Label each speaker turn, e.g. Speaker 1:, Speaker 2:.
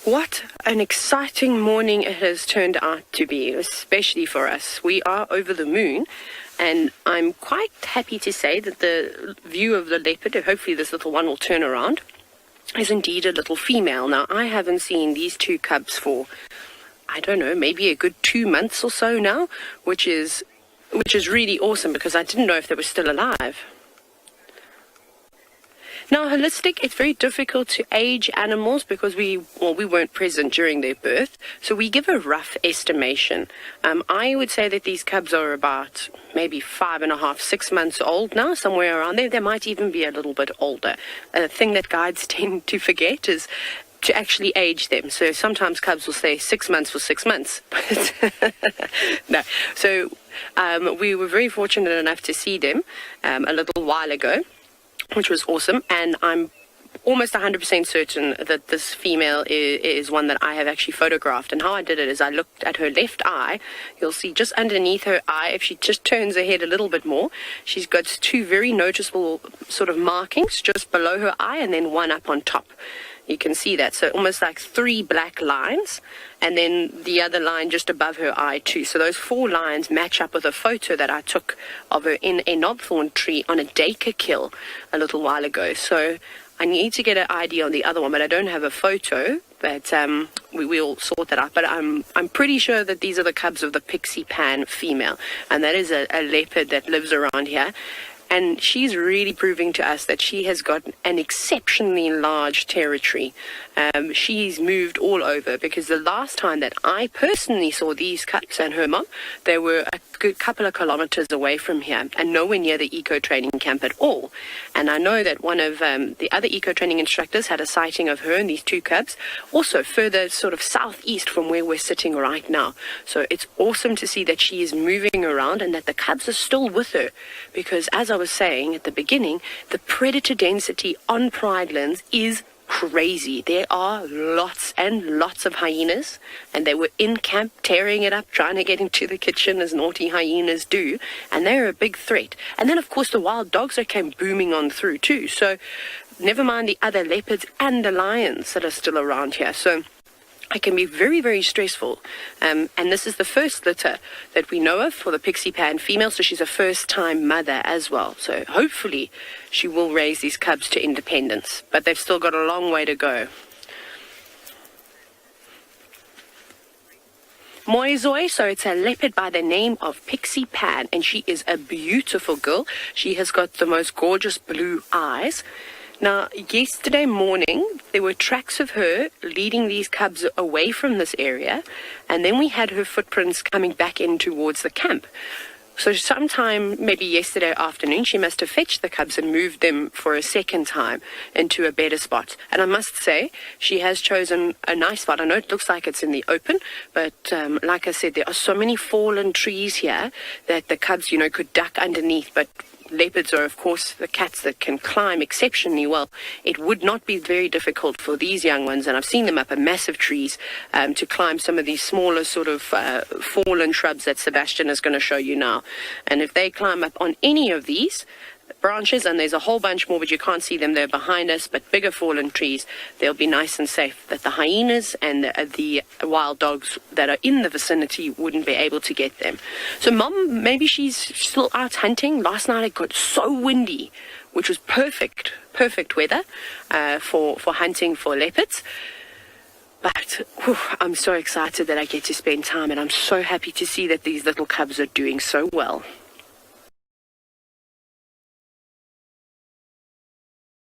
Speaker 1: What an exciting morning it has turned out to be, especially for us. We are over the moon, and I'm quite happy to say that the view of the leopard, hopefully this little one will turn around, is indeed a little female. Now, I haven't seen these two cubs for, I don't know, maybe a good 2 months or so now, which is really awesome because I didn't know if they were still alive. Now, holistic, it's very difficult to age animals because we weren't present during their birth, so we give a rough estimation. I would say that these cubs are about maybe 5.5, 6 months old now, somewhere around there. They might even be a little bit older. A thing that guides tend to forget is to actually age them. So sometimes cubs will say 6 months for 6 months. No. So we were very fortunate enough to see them a little while ago, which was awesome, and I'm almost 100% certain that this female is one that I have actually photographed. And how I did it is I looked at her left eye. You'll see just underneath her eye, if she just turns her head a little bit more, she's got two very noticeable sort of markings just below her eye and then one up on top. You can see that. So almost like 3 black lines, and then the other line just above her eye too. So those 4 lines match up with a photo that I took of her in a knobthorn tree on a duiker kill a little while ago. So I need to get an ID on the other one, but I don't have a photo. But we'll sort that out. But I'm pretty sure that these are the cubs of the Pixie pan female, and that is a leopard that lives around here. And she's really proving to us that she has got an exceptionally large territory. She's moved all over, because the last time that I personally saw these cubs and her mom, they were a good couple of kilometers away from here and nowhere near the eco-training camp at all. And I know that one of the other eco-training instructors had a sighting of her and these 2 cubs, also further sort of southeast from where we're sitting right now. So it's awesome to see that she is moving around and that the cubs are still with her, because as I was saying at the beginning, the predator density on Pridelands is crazy. There are lots and lots of hyenas, and they were in camp tearing it up, trying to get into the kitchen as naughty hyenas do, and they're a big threat. And then of course the wild dogs that came booming on through too, so never mind the other leopards and the lions that are still around here. So it can be very, very stressful. And this is the first litter that we know of for the Pixie pan female, so she's a first-time mother as well. So hopefully she will raise these cubs to independence, but they've still got a long way to go. Moizoi, so it's a leopard by the name of Pixie pan, and she is a beautiful girl. She has got the most gorgeous blue eyes. Now, yesterday morning, there were tracks of her leading these cubs away from this area, and then we had her footprints coming back in towards the camp. So sometime, maybe yesterday afternoon, she must have fetched the cubs and moved them for a second time into a better spot. And I must say, she has chosen a nice spot. I know it looks like it's in the open, but like I said, there are so many fallen trees here that the cubs, could duck underneath, but leopards are, of course, the cats that can climb exceptionally well. It would not be very difficult for these young ones, and I've seen them up in massive trees, to climb some of these smaller sort of fallen shrubs that Sebastian is going to show you now. And if they climb up on any of these branches, and there's a whole bunch more, but you can't see them, they're behind us, but bigger fallen trees, they'll be nice and safe, that the hyenas and the wild dogs that are in the vicinity wouldn't be able to get them. So Mom, maybe she's still out hunting. Last night it got so windy, which was perfect weather for hunting for leopards. But I'm so excited that I get to spend time, and I'm so happy to see that these little cubs are doing so well.